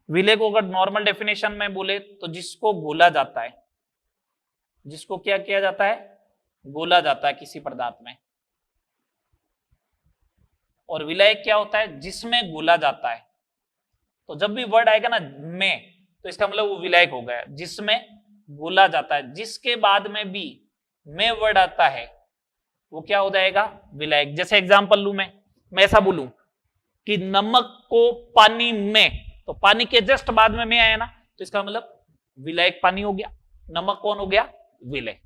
Speaker 1: विलेय को अगर नॉर्मल डेफिनेशन में बोले तो जिसको घोला जाता है, जिसको क्या किया जाता है, घोला जाता है किसी पदार्थ में। और विलायक क्या होता है, जिसमें घोला जाता है। तो जब भी वर्ड आएगा ना में, तो इसका मतलब वो विलायक हो गया, जिसमें घोला जाता है। जिसके बाद में भी में वर्ड आता है वो क्या हो जाएगा, विलायक। जैसे एग्जांपल लूं मैं ऐसा बोलूं कि नमक को पानी में, तो पानी के जस्ट बाद में आया ना, तो इसका मतलब विलायक पानी हो गया, नमक कौन हो गया, विलेय।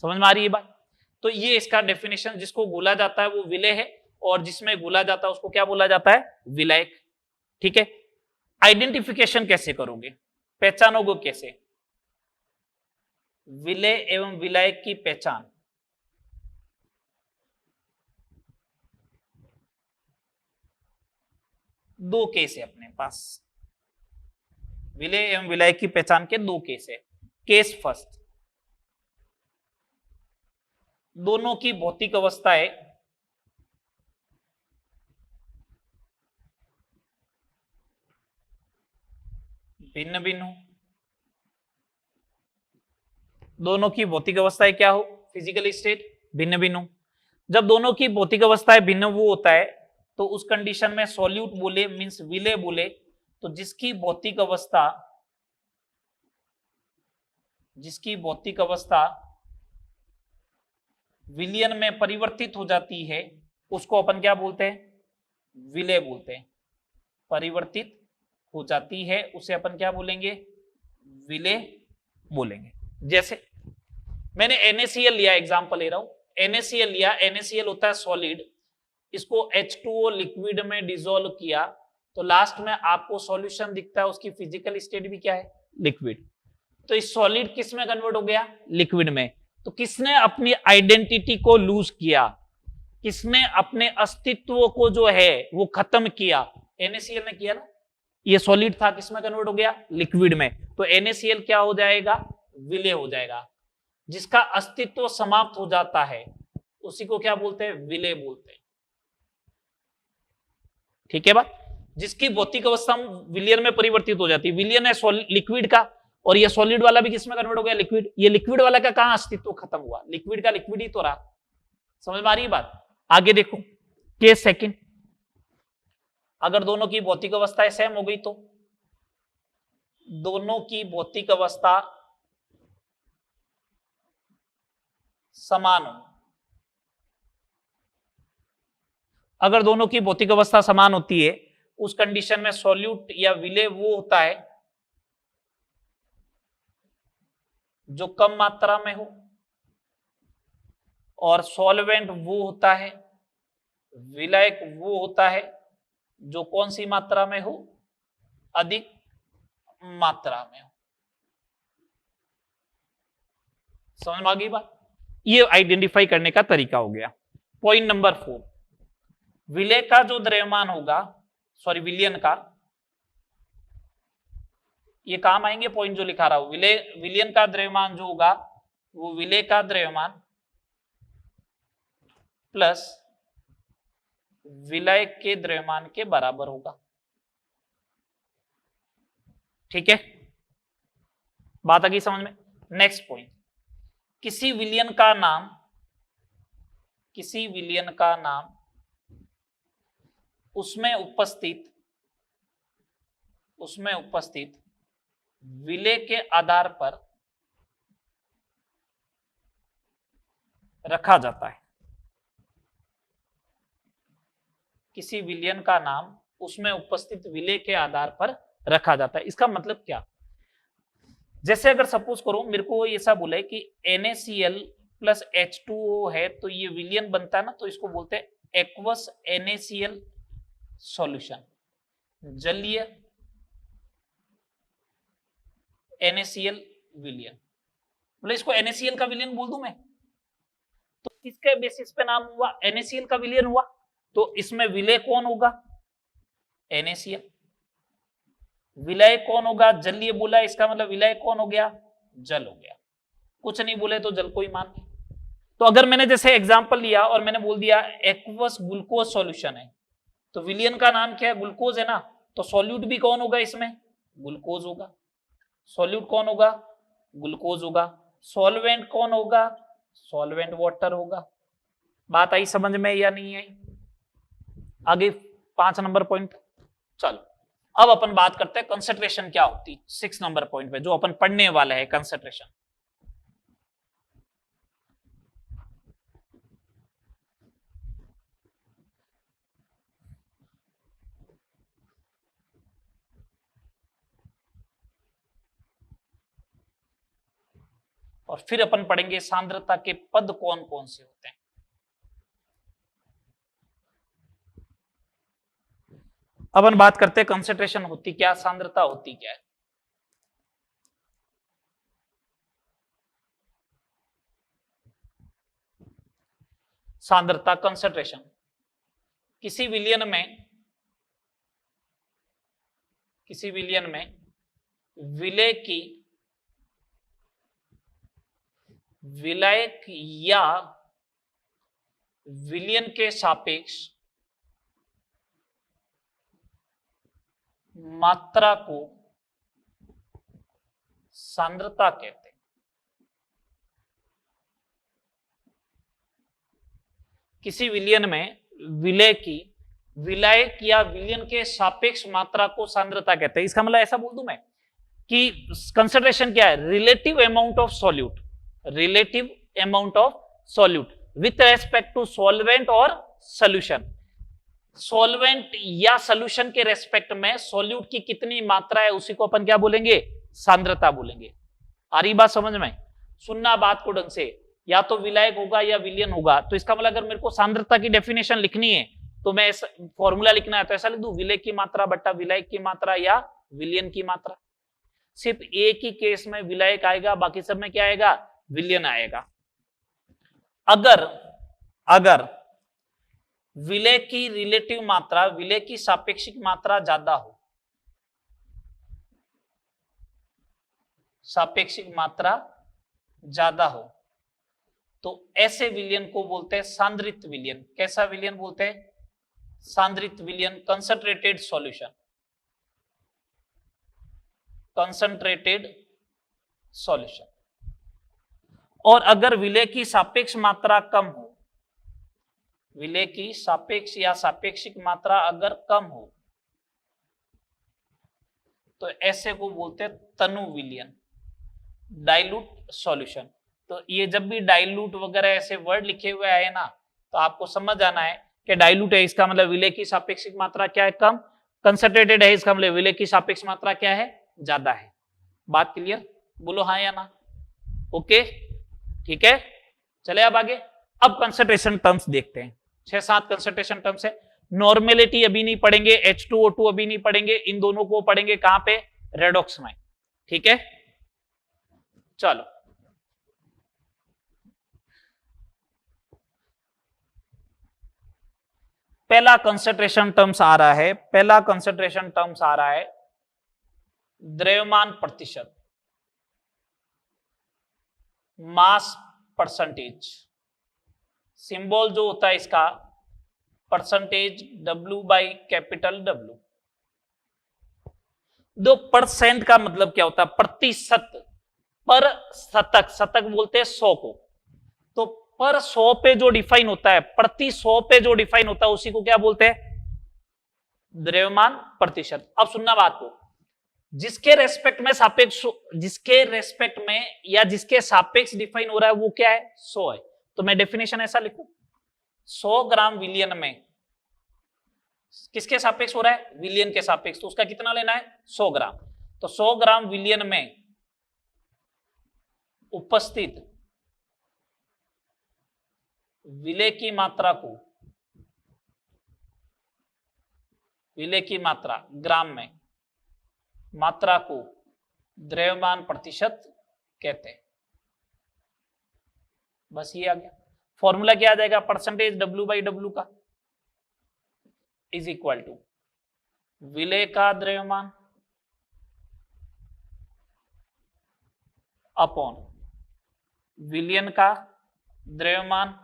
Speaker 1: समझ में आ रही है बात। तो ये इसका डेफिनेशन, जिसको घोला जाता है वो विलेय है, और जिसमें घोला जाता है उसको क्या बोला जाता है, विलायक। ठीक है, आइडेंटिफिकेशन कैसे करोगे, पहचानोगे कैसे, विलेय एवं विलायक की पहचान। दो केस है अपने पास, विलेय एवं विलायक की पहचान के दो केस है। केस फर्स्ट, दोनों की भौतिक अवस्थाएं भिन्न भिन्न हो। दोनों की भौतिक अवस्थाएं क्या हो, फिजिकल स्टेट भिन्न भिन्न हो। जब दोनों की भौतिक अवस्थाएं भिन्न वो होता है तो उस कंडीशन में सॉल्यूट बोले मींस विलेय बोले तो जिसकी भौतिक अवस्था विलियन में परिवर्तित हो जाती है उसको अपन क्या बोलते हैं, विलेय बोलते हैं। परिवर्तित हो जाती है उसे अपन क्या बोलेंगे, विलेय बोलेंगे। जैसे मैंने NaCl लिया, एग्जांपल ले रहा हूं, NaCl लिया, NaCl होता है सॉलिड, इसको H2O लिक्विड में डिसॉल्व किया तो लास्ट में आपको सॉल्यूशन दिखता है, उसकी फिजिकल स्टेट भी क्या है, लिक्विड। तो इस सॉलिड किस में कन्वर्ट हो गया, लिक्विड में। तो किसने अपनी आइडेंटिटी को लूज किया, किसने अपने अस्तित्व को जो है वो खत्म किया, NaCl ने किया ना। ये सॉलिड था, किसमें कन्वर्ट हो गया, लिक्विड में। तो NaCl क्या हो जाएगा, विलेय हो जाएगा। जिसका अस्तित्व समाप्त हो जाता है उसी को क्या बोलते हैं, विलेय बोलते हैं। ठीक है बात। जिसकी भौतिक अवस्था विलियन में परिवर्तित हो जाती है, विलियन है लिक्विड का, और ये सॉलिड वाला भी किसमें कन्वर्ट हो गया, लिक्विड। ये लिक्विड वाला का कहां अस्तित्व खत्म हुआ, लिक्विड का लिक्विड ही तो रहा। समझ में आ रही है बात। आगे देखो केस सेकंड, अगर दोनों की भौतिक अवस्थाएं सेम हो गई तो दोनों की भौतिक अवस्था समान हो। अगर दोनों की भौतिक अवस्था समान होती है उस कंडीशन में सॉल्यूट या विलेय वो होता है जो कम मात्रा में हो, और सॉल्वेंट वो होता है, विलायक वो होता है जो कौन सी मात्रा में हो, अधिक मात्रा में हो। समझ में आ गई बात। ये आइडेंटिफाई करने का तरीका हो गया। पॉइंट नंबर 4, विलेय का जो द्रव्यमान होगा, सॉरी विलियन का, ये काम आएंगे पॉइंट जो लिखा रहा हूं, विलियन का द्रव्यमान जो होगा वो विलेय का द्रव्यमान प्लस विलायक के द्रव्यमान के बराबर होगा। ठीक है, बात आ गई समझ में। नेक्स्ट पॉइंट, किसी विलियन का नाम उसमें उपस्थित विलेय के आधार पर रखा जाता है। किसी विलियन का नाम उसमें उपस्थित विलेय के आधार पर रखा जाता है। इसका मतलब क्या, जैसे अगर सपोज करो मेरे को ऐसा बोला है कि NaCl प्लस H2O है तो ये विलियन बनता है ना, तो इसको बोलते हैं एक्वस NaCl सॉल्यूशन, जलीय NaCl विलियन। मतलब इसको NaCl का विलियन बोल दूं मैं, तो किसके बेसिस पे नाम हुआ, NaCl का विलियन हुआ, तो इसमें विलेय कौन होगा, NaCl। विलय कौन होगा, जलीय बोला, इसका मतलब विलय कौन हो गया, जल हो गया। कुछ नहीं बोले तो जल को ही मान ली। तो अगर मैंने जैसे एग्जांपल लिया और मैंने बोल दिया एक्वस ग्लूकोज सॉल्यूशन है, तो विलियन का नाम क्या है, ग्लूकोज है ना, तो सॉल्यूट भी कौन होगा इसमें, ग्लूकोज होगा। सॉल्यूट कौन होगा, ग्लूकोज होगा। सॉल्वेंट कौन होगा, सॉल्वेंट वाटर होगा। बात आई समझ में या नहीं आई। आगे 5 नंबर पॉइंट। चलो अब अपन बात करते हैं कंसंट्रेशन क्या होती है, 6 नंबर पॉइंट पे जो अपन पढ़ने वाले हैं कंसंट्रेशन। और फिर अपन पढ़ेंगे सांद्रता के पद कौन कौन से होते हैं। अपन बात करते हैं कंसंट्रेशन होती क्या, सांद्रता होती क्या है। सांद्रता कंसंट्रेशन, किसी विलियन में विलायक या विलियन के सापेक्ष मात्रा को सांद्रता कहते हैं। किसी विलियन में विलायक या विलियन के सापेक्ष मात्रा को सांद्रता कहते हैं। इसका मतलब ऐसा बोल दूं मैं कि कंसंट्रेशन क्या है, relative amount of solute with respect to solvent और सोल्यूशन। सॉल्वेंट या सोल्यूशन के रेस्पेक्ट में सॉल्यूट की कितनी मात्रा है उसी को अपन क्या बोलेंगे, सांद्रता बोलेंगे। आ रही बात समझ में, सुनना बात को ढंग से, या तो विलायक होगा या विलियन होगा। तो इसका मतलब अगर मेरे को सांद्रता की डेफिनेशन लिखनी है तो मैं फॉर्मूला लिखना है तो ऐसा लिख दूं, विलय की मात्रा बट्टा विलायक की मात्रा या विलियन की मात्रा। सिर्फ एक ही केस में विलायक आएगा, बाकी सब में क्या आएगा, विलियन आएगा। अगर विलय की रिलेटिव मात्रा विलय की सापेक्षिक मात्रा ज्यादा हो, सापेक्षिक मात्रा ज्यादा हो, तो ऐसे विलियन को बोलते हैं सांद्रित विलियन। कैसा विलियन बोलते हैं, सांद्रित विलियन, कंसंट्रेटेड सॉल्यूशन, कंसंट्रेटेड सॉल्यूशन। और अगर विलय की सापेक्ष मात्रा कम हो, विलय की सापेक्ष या सापेक्षिक मात्रा अगर कम हो, तो ऐसे को बोलते हैं तनु विलियन, डाइल्यूट सॉल्यूशन। तो ये जब भी डाइल्यूट वगैरह ऐसे वर्ड लिखे हुए आए ना, तो आपको समझ आना है कि डाइल्यूट है इसका मतलब विलय की सापेक्षिक मात्रा क्या है, कम। कंसंट्रेटेड है इसका मतलब विलय की सापेक्ष मात्रा क्या है, ज्यादा है। बात क्लियर, बोलो हाँ या ना। ओके ठीक है, चले अब आगे। अब कंसंट्रेशन टर्म्स देखते हैं, 6-7 कंसंट्रेशन टर्म्स है। नॉर्मेलिटी अभी नहीं पढ़ेंगे, H2O2 अभी नहीं पढ़ेंगे, इन दोनों को पढ़ेंगे कहां पे, रेडॉक्स में। ठीक है चलो, पहला कंसंट्रेशन टर्म्स आ रहा है, पहला कंसंट्रेशन टर्म्स आ रहा है द्रव्यमान प्रतिशत, मास परसेंटेज। सिंबल जो होता है इसका percentage W by capital W। दो परसेंट का मतलब क्या होता है? प्रतिशत। पर शतक, शतक बोलते हैं 100 को। तो पर 100 पे जो डिफाइन होता है, प्रति 100 पे जो डिफाइन होता है, उसी को क्या बोलते हैं? द्रव्यमान प्रतिशत। अब सुनना बात को, जिसके रेस्पेक्ट में सापेक्ष, जिसके रेस्पेक्ट में या जिसके सापेक्ष डिफाइन हो रहा है वो क्या है? 100 है। तो मैं डेफिनेशन ऐसा लिखूं, 100 ग्राम विलियन में किसके सापेक्ष हो रहा है? विलियन के सापेक्ष। तो उसका कितना लेना है? 100 ग्राम। तो 100 ग्राम विलियन में उपस्थित विलेय की मात्रा को, विलेय की मात्रा ग्राम में, मात्रा को द्रव्यमान प्रतिशत कहते हैं। बस ये आ गया। फॉर्मूला क्या आ जाएगा? परसेंटेज डब्ल्यू बाई डब्ल्यू का इज इक्वल टू विलेय का द्रव्यमान अपॉन विलियन का द्रव्यमान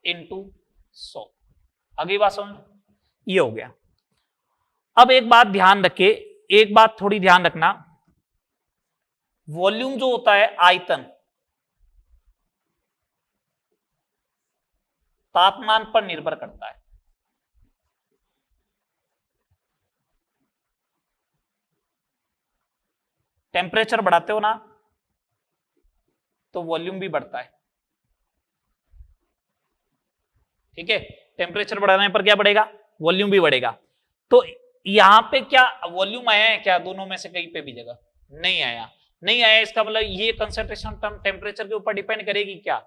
Speaker 1: इंटू 100। अगली बात समझ, ये हो गया। अब एक बात ध्यान रखे, एक बात थोड़ी ध्यान रखना, वॉल्यूम जो होता है, आयतन, तापमान पर निर्भर करता है। टेम्परेचर बढ़ाते हो ना तो वॉल्यूम भी बढ़ता है। ठीक है, टेम्परेचर बढ़ाने पर क्या बढ़ेगा? वॉल्यूम भी बढ़ेगा। तो यहां पे क्या वॉल्यूम आया है क्या? दोनों में से कहीं पे भी जगह नहीं आया। नहीं आया, इसका मतलब ये कंसंट्रेशन टर्म टेम्परेचर के ऊपर डिपेंड करेगी क्या?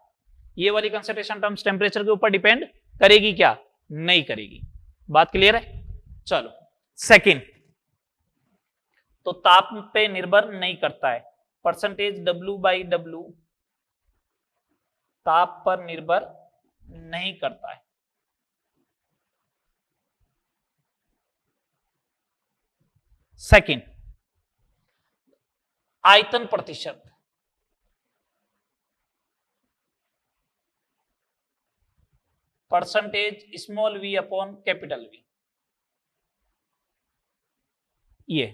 Speaker 1: ये वाली कंसंट्रेशन टर्म्स टेम्परेचर के ऊपर डिपेंड करेगी क्या? नहीं करेगी। बात क्लियर है? चलो सेकंड, तो ताप पे निर्भर नहीं करता है। परसेंटेज डब्ल्यू बाई डब्ल्यू ताप पर निर्भर नहीं करता है। सेकंड, आयतन प्रतिशत, percentage small V upon capital V. ये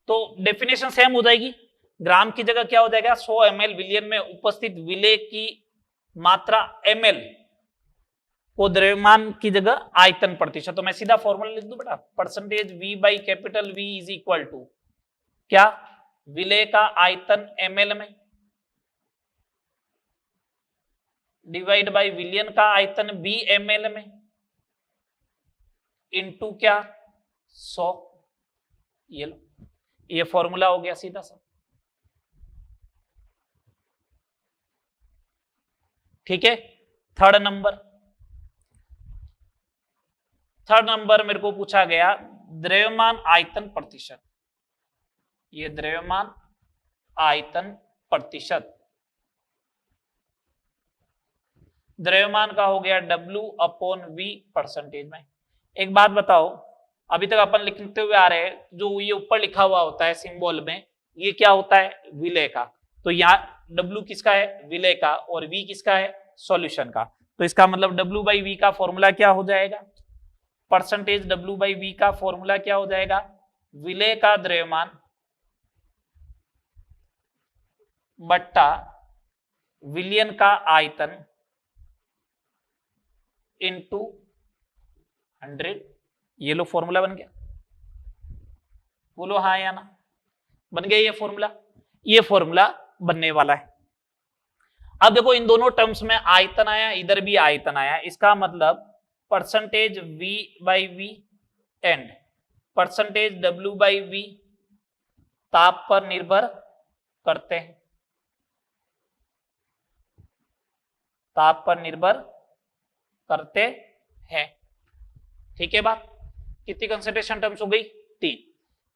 Speaker 1: तो डेफिनेशन सेम हो जाएगी। ग्राम की जगह क्या हो जाएगा? 100 ml विलियन में उपस्थित विलेय की मात्रा ml को द्रव्यमान की जगह आयतन प्रतिशत। तो मैं सीधा फॉर्मूला लिख दूं बेटा, percentage V by capital V is equal to क्या? विलेय का आयतन ml में डिवाइड बाई विलियन का आयतन भी ml में इनटू क्या? 100। ये लो, ये फॉर्मूला हो गया सीधा सा। ठीक है, थर्ड नंबर मेरे को पूछा गया द्रव्यमान आयतन प्रतिशत। ये द्रव्यमान आयतन प्रतिशत, द्रव्यमान का हो गया W अपॉन V परसेंटेज में। एक बात बताओ, अभी तक अपन लिखते हुए आ रहे हैं, जो ये ऊपर लिखा हुआ होता है सिंबल में, ये क्या होता है? विलेय का। तो यहाँ W किसका है? विलेय का। और V किसका है? सॉल्यूशन का। तो इसका मतलब W बाई V का फॉर्मूला क्या हो जाएगा? परसेंटेज W बाई V का फॉर्मूला क्या हो जाएगा? विलेय का द्रव्यमान बट्टा विलियन का आयतन इंटू 100। ये लो फॉर्मूला बन गया। बोलो हाँ या ना? बन गया ये फॉर्मूला। ये फॉर्मूला बनने वाला है। अब देखो, इन दोनों टर्म्स में आयतन आया, इधर भी आयतन आया। इसका मतलब percentage V by V and percentage W by V ताप पर निर्भर करते हैं। ताप पर निर्भर करते हैं। ठीक है बात? कितनी कंसंट्रेशन टर्म्स हो गई? 3।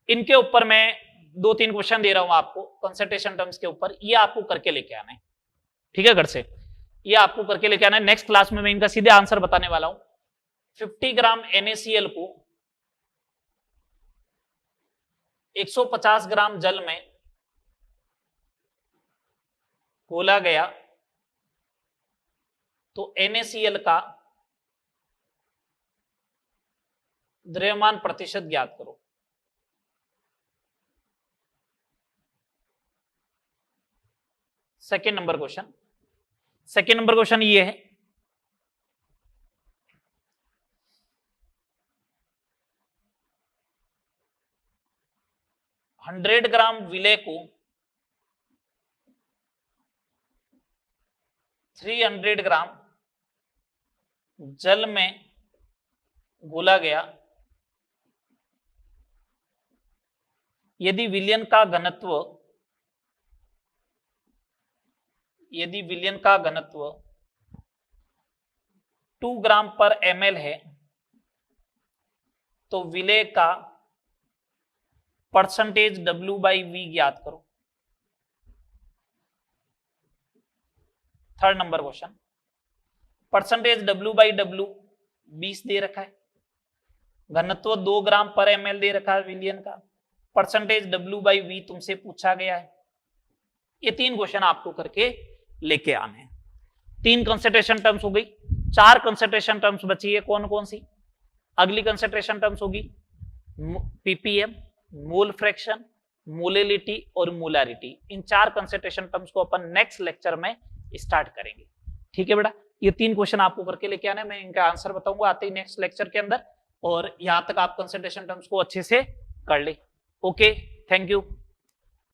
Speaker 1: इनके ऊपर मैं 2-3 क्वेश्चन दे रहा हूं आपको कंसंट्रेशन टर्म्स के ऊपर। ये आपको करके लेके आना है। ठीक है, घर से ये आपको करके लेके आना है। नेक्स्ट क्लास में मैं इनका सीधे आंसर बताने वाला हूं। 50 ग्राम NaCl को 150 ग्राम जल में घोला गया तो NaCl का द्रव्यमान प्रतिशत ज्ञात करो। सेकेंड नंबर क्वेश्चन ये है, हंड्रेड ग्राम विलेय को 300 ग्राम जल में घोला गया, यदि विलयन का घनत्व 2 ग्राम पर ml है, तो विलेय का परसेंटेज W/V ज्ञात करो। Third number question, percentage W/W 20 दे रखा है, घनत्व 2 ग्राम पर ml दे रखा है विलयन का, परसेंटेज W/V तुमसे पूछा गया है। ये 3 क्वेश्चन आपको करके लेके आने हैं। 3 कंसंट्रेशन टर्म्स हो गई, 4 कंसंट्रेशन टर्म्स बची है। कौन कौन सी? अगली कंसंट्रेशन टर्म्स होगी ppm, मोल फ्रैक्शन, मोलेलिटी और मोलारिटी। इन 4 कंसंट्रेशन टर्म्स को अपन नेक्स्ट लेक्चर में स्टार्ट करेंगे। ठीक है बेटा, ये 3 क्वेश्चन आपको करके लेके आने, मैं इनका आंसर बताऊंगा आते ही नेक्स्ट लेक्चर के अंदर, और यहां तक आप कंसंट्रेशन टर्म्स को अच्छे से कर ले। Okay, thank you.